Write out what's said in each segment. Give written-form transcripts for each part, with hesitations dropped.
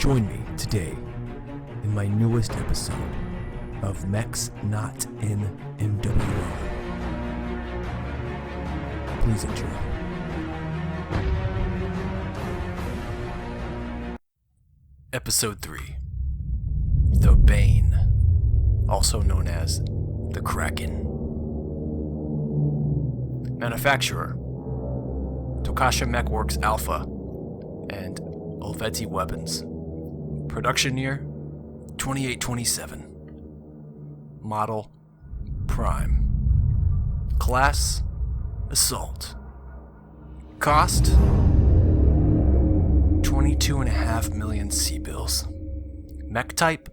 Join me today in my newest episode of Mechs Not in MWR. Please enjoy. Episode 3. The Bane, also known as the Kraken. Manufacturer: Tokasha Mechworks Alpha and Olveti Weapons. Production year: 2827. Model: Prime. Class: Assault. Cost: 22.5 million C-bills. Mech type: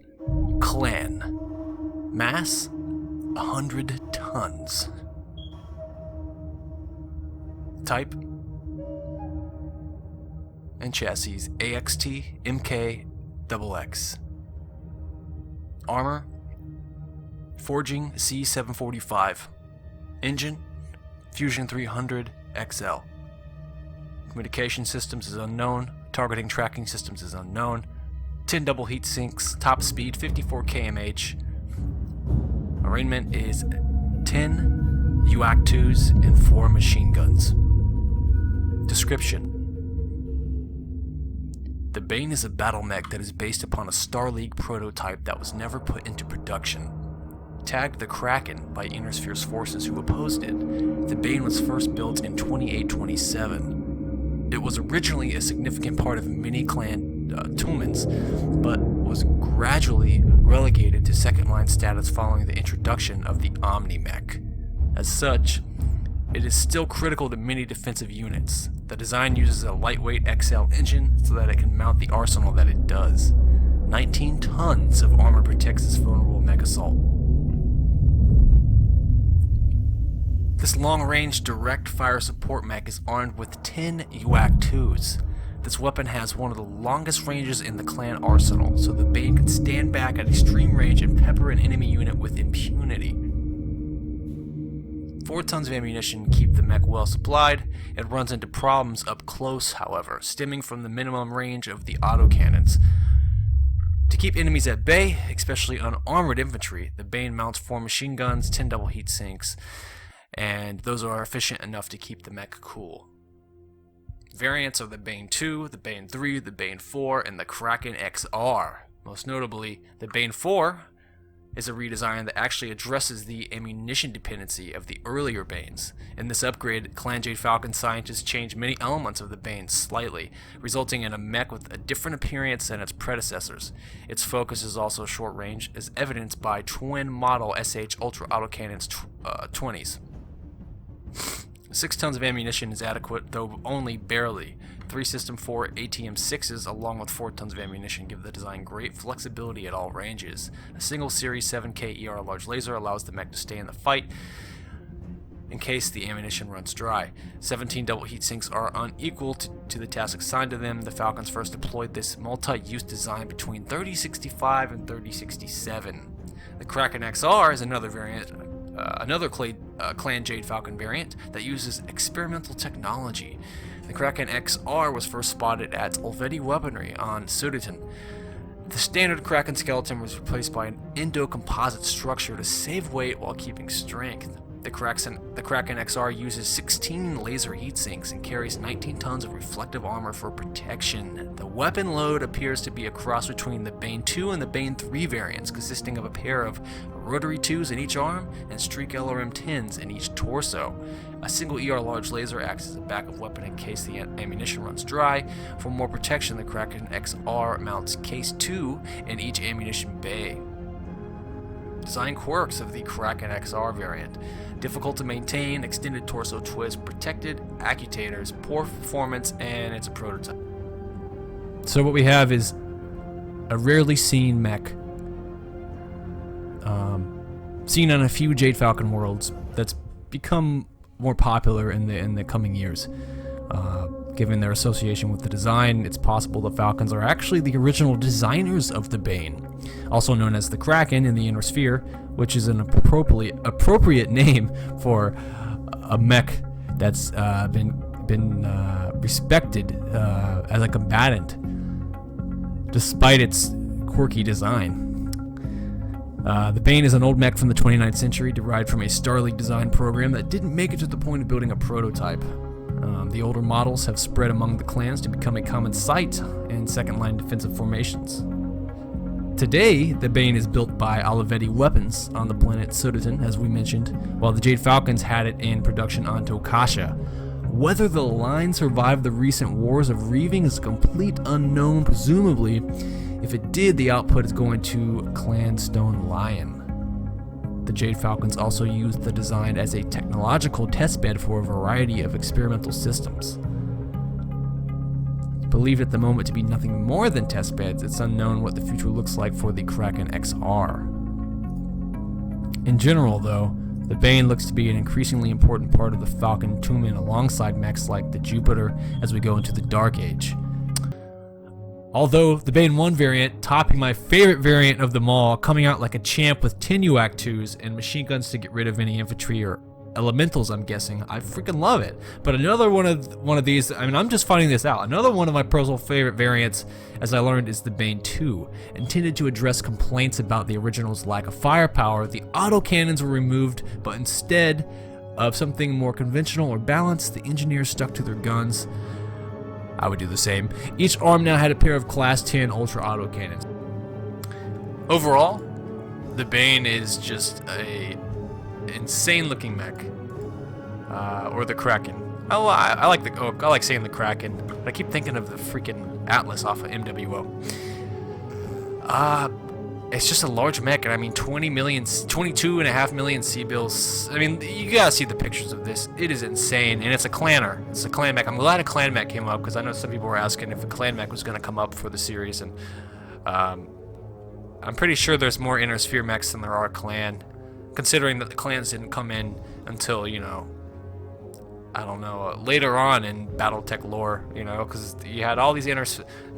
Clan. Mass: 100 tons. Type and chassis: AXT, MK, XX. Armor: Forging C745. Engine: Fusion 300 XL. Communication systems is unknown. Targeting tracking systems is unknown. 10 double heat sinks. Top speed 54 kmh. Arraignment is 10 UAC-2s and 4 machine guns. Description: The Bane is a battle mech that is based upon a Star League prototype that was never put into production. Tagged the Kraken by Innersphere's forces who opposed it, the Bane was first built in 2827. It was originally a significant part of mini-clan Tumans, but was gradually relegated to second-line status following the introduction of the Omni-Mech. As such, it is still critical to many defensive units. The design uses a lightweight XL engine so that it can mount the arsenal that it does. 19 tons of armor protects this vulnerable mech assault. This long-range direct-fire support mech is armed with 10 UAC-2s. This weapon has one of the longest ranges in the clan arsenal, so the Bane can stand back at extreme range and pepper an enemy unit with impunity. 4 tons of ammunition keep the mech well supplied. It runs into problems up close, however, stemming from the minimum range of the autocannons. To keep enemies at bay, especially unarmored infantry, the Bane mounts 4 machine guns, 10 double heat sinks, and those are efficient enough to keep the mech cool. Variants are the Bane 2, the Bane 3, the Bane 4, and the Kraken Xr. Most notably, the Bane 4 is a redesign that actually addresses the ammunition dependency of the earlier Banes. In this upgrade, Clan Jade Falcon scientists changed many elements of the Bane slightly, resulting in a mech with a different appearance than its predecessors. Its focus is also short range, as evidenced by twin model SH Ultra Autocannons 20s. 6 tons of ammunition is adequate, though only barely. 3 System 4 ATM-6s along with 4 tons of ammunition give the design great flexibility at all ranges. A single Series 7K ER large laser allows the mech to stay in the fight in case the ammunition runs dry. 17 double heat sinks are unequal to the task assigned to them. The Falcons first deployed this multi-use design between 3065 and 3067. The Kraken Xr is another variant, Clan Jade Falcon variant that uses experimental technology. The Kraken Xr was first spotted at Olveti Weaponry on Sudeton. The standard Kraken skeleton was replaced by an endo-composite structure to save weight while keeping strength. The Kraken Xr uses 16 laser heat sinks and carries 19 tons of reflective armor for protection. The weapon load appears to be a cross between the Bane 2 and the Bane 3 variants, consisting of a pair of rotary 2s in each arm and streak LRM 10s in each torso. A single ER large laser acts as a backup weapon in case the ammunition runs dry. For more protection, the Kraken Xr mounts Case 2 in each ammunition bay. Design quirks of the Kraken Xr variant: difficult to maintain, extended torso twist, protected accutators, poor performance, and it's a prototype. So what we have is a rarely seen mech, seen on a few Jade Falcon worlds, that's become more popular in the coming years. Given their association with the design, it's possible the Falcons are actually the original designers of the Bane, also known as the Kraken in the Inner Sphere, which is an appropriate name for a mech that's been respected as a combatant. despite its quirky design. The Bane is an old mech from the 29th century, derived from a Star League design program that didn't make it to the point of building a prototype. The older models have spread among the clans to become a common sight in second-line defensive formations. Today, the Bane is built by Olivetti Weapons on the planet Sudotan, as we mentioned, while the Jade Falcons had it in production on Tokasha. Whether the line survived the recent wars of Reaving is a complete unknown. Presumably, if it did, the output is going to Clan Stone Lion. The Jade Falcons also used the design as a technological testbed for a variety of experimental systems. Believed at the moment to be nothing more than testbeds, it's unknown what the future looks like for the Kraken Xr. In general, though, the Bane looks to be an increasingly important part of the Falcon Tumen alongside mechs like the Jupiter as we go into the Dark Age. Although the Bane 1 variant, topping my favorite variant of them all, coming out like a champ with 10 UAC 2s and machine guns to get rid of any infantry or elementals, I'm guessing. I freaking love it. But another one of these, I mean, I'm just finding this out. Another one of my personal favorite variants, as I learned, is the Bane 2. Intended to address complaints about the original's lack of firepower, the autocannons were removed, but instead of something more conventional or balanced, the engineers stuck to their guns. I would do the same. Each arm now had a pair of Class 10 Ultra autocannons. Overall, the Bane is just a insane looking mech. Or the Kraken. I like saying the Kraken, but I keep thinking of the freaking Atlas off of MWO. It's just a large mech, and I mean 22.5 million C-bills. I mean, you gotta see the pictures of this. It is insane, and it's a clanner. It's a clan mech. I'm glad a clan mech came up, because I know some people were asking if a clan mech was gonna come up for the series, and I'm pretty sure there's more Inner Sphere mechs than there are clan, considering that the clans didn't come in until, you know, I don't know, later on in Battletech lore, you know, because you had all these I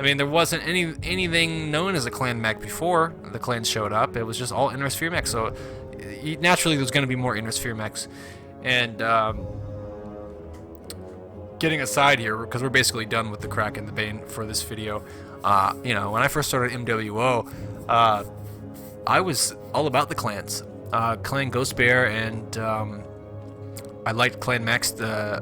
mean, there wasn't anything known as a clan mech before the clans showed up. It was just all Inner Sphere mechs, so naturally there's going to be more Inner Sphere mechs. And getting aside here, because we're basically done with the Kraken and the Bane for this video, you know, when I first started MWO, I was all about the clans. Clan Ghost Bear, and I liked Clan Mechs. The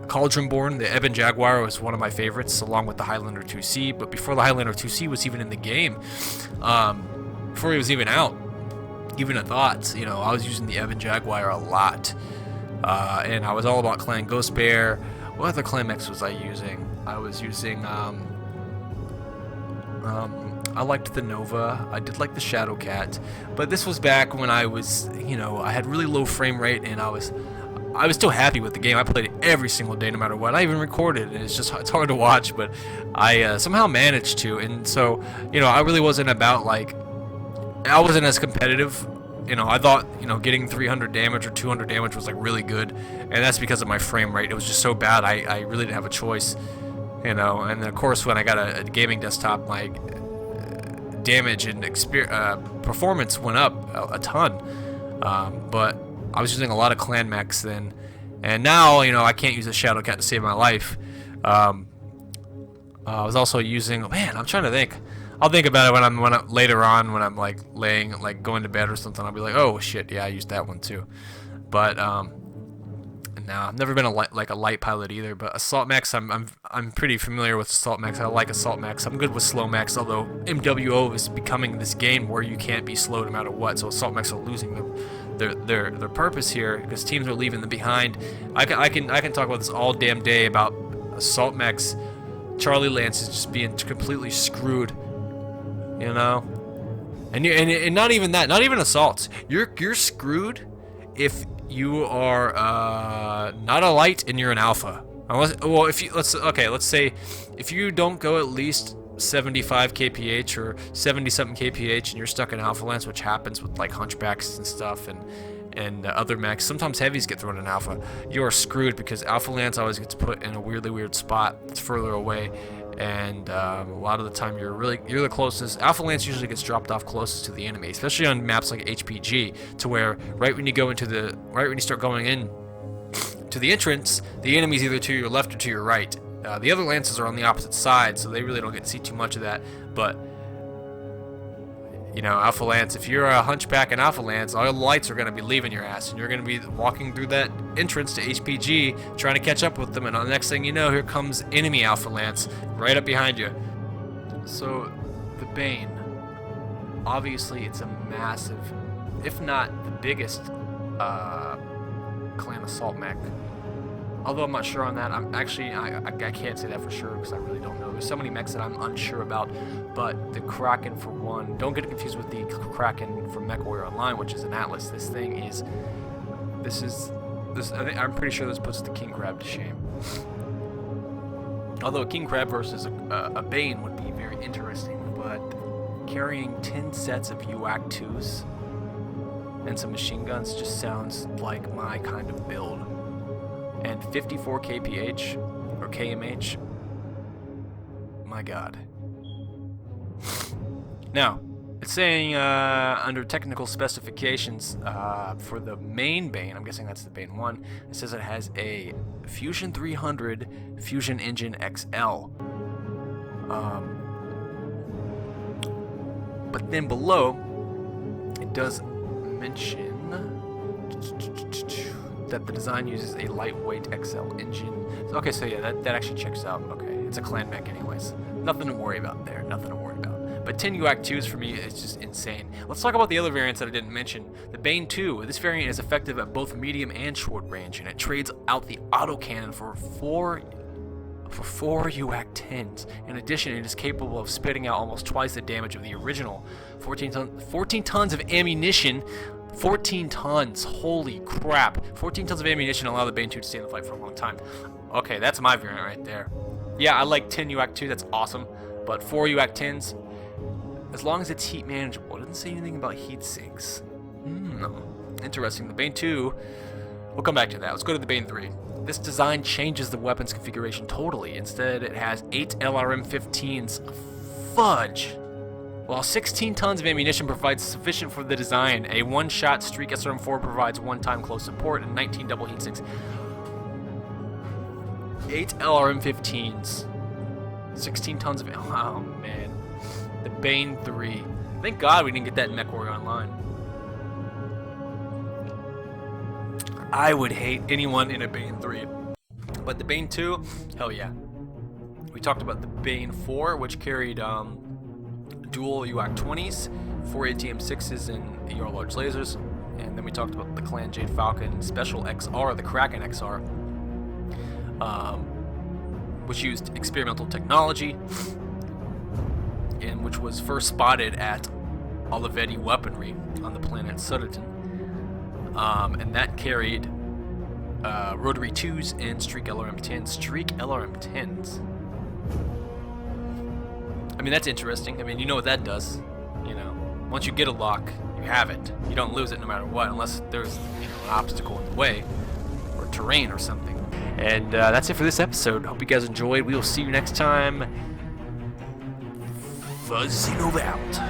Cauldronborn, the Ebon Jaguar, was one of my favorites, along with the Highlander 2C. But before the Highlander 2C was even in the game, before he was even out, even a thought, you know, I was using the Ebon Jaguar a lot, and I was all about Clan Ghost Bear. What other Clan Mechs was I using? I was using I liked the Nova. I did like the Shadow Cat, but this was back when I was, you know, I had really low frame rate, and I was still happy with the game. I played it every single day, no matter what. I even recorded it. It's hard to watch, but I somehow managed to. And so, you know, I really wasn't about, like, I wasn't as competitive. You know, I thought, you know, getting 300 damage or 200 damage was, like, really good, and that's because of my frame rate. It was just so bad, I really didn't have a choice, you know. And then, of course, when I got a gaming desktop, my damage and performance went up a ton, but I was using a lot of clan mechs then, and now, you know, I can't use a Shadow Cat to save my life. I was also using, man, I'm trying to think. I'll think about it when I'm later on, when I'm like going to bed or something. I'll be like, oh shit, yeah, I used that one too. But no, I've never been a light pilot either. But assault mechs, I'm pretty familiar with assault mechs. I like assault mechs. I'm good with slow mechs, although MWO is becoming this game where you can't be slow no matter what. So assault mechs are losing their purpose here, because teams are leaving them behind. I can talk about this all damn day about assault mechs. Charlie Lance is just being completely screwed, you know. And not even that, not even assaults. You're screwed if you are not a light and you're an alpha. Well, let's say if you don't go at least 75 kph or 70 something kph and you're stuck in alpha lance, which happens with like hunchbacks and stuff, and other mechs. Sometimes heavies get thrown in alpha. You are screwed, because alpha lance always gets put in a weirdly weird spot that's further away, and a lot of the time you're the closest. Alpha lance usually gets dropped off closest to the enemy, especially on maps like HPG, to where right when you start going in to the entrance, the enemy's either to your left or to your right. The other lances are on the opposite side, so they really don't get to see too much of that. But you know, Alpha Lance, if you're a hunchback in Alpha Lance, all the lights are going to be leaving your ass, and you're going to be walking through that entrance to HPG trying to catch up with them, and the next thing you know, here comes enemy Alpha Lance right up behind you. So, the Bane, obviously it's a massive, if not the biggest, clan assault mech. Although I'm not sure on that. I can't say that for sure because I really don't know. There's so many mechs that I'm unsure about. But the Kraken, for one, don't get it confused with the Kraken from Mechwarrior Online, which is an Atlas. This thing is, I'm pretty sure this puts the King Crab to shame. Although a King Crab versus a Bane would be very interesting, but carrying 10 sets of UAC 2s and some machine guns just sounds like my kind of build. And 54 kph or kmh, my god. Now, it's saying under technical specifications for the main Bane, I'm guessing that's the Bane 1, it says it has a Fusion 300 Fusion Engine XL. But then below, it does mention that the design uses a lightweight XL engine. Okay, so yeah, that actually checks out. Okay, it's a clan mech anyways. Nothing to worry about there, nothing to worry about. But 10 UAC 2s for me is just insane. Let's talk about the other variants that I didn't mention. The Bane 2, this variant is effective at both medium and short range, and it trades out the autocannon for four UAC 10s. In addition, it is capable of spitting out almost twice the damage of the original 14 tons of ammunition. 14 tons, holy crap. 14 tons of ammunition allow the Bane 2 to stay in the fight for a long time. Okay, that's my variant right there. Yeah, I like 10 UAC 2, that's awesome. But 4 UAC 10s, as long as it's heat manageable. It doesn't say anything about heat sinks. Interesting. The Bane 2, we'll come back to that. Let's go to the Bane 3. This design changes the weapons configuration totally. Instead, it has 8 LRM-15s. Fudge! While 16 tons of ammunition provides sufficient for the design, a one-shot Streak SRM-4 provides one-time close support and 19 double heat sinks. 8 LRM-15s. 16 tons of... Oh, man. The Bane 3. Thank God we didn't get that in Mechwarrior Online. I would hate anyone in a Bane 3. But the Bane 2, hell yeah. We talked about the Bane 4, which carried dual UAC 20s, 4 ATM6s, and ER large lasers. And then we talked about the Clan Jade Falcon Special XR, the Kraken Xr, which used experimental technology, and which was first spotted at Olivetti Weaponry on the planet Sutterton. And that carried rotary 2s and Streak LRM-10s. Streak LRM-10s. I mean, that's interesting. I mean, you know what that does. You know, once you get a lock, you have it. You don't lose it no matter what, unless there's an obstacle in the way, or terrain or something. And that's it for this episode. Hope you guys enjoyed. We will see you next time. Fuzzy Nova out.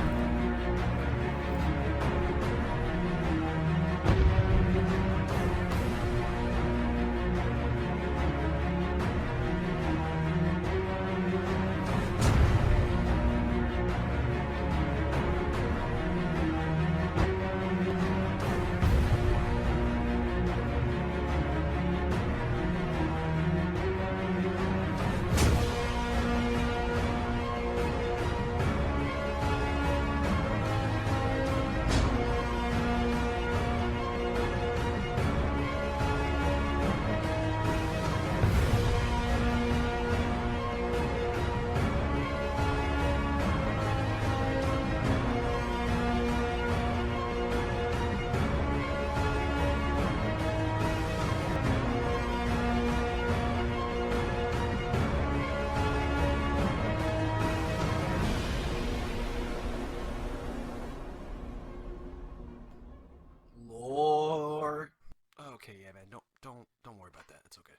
Okay, yeah, man. Don't worry about that. It's okay.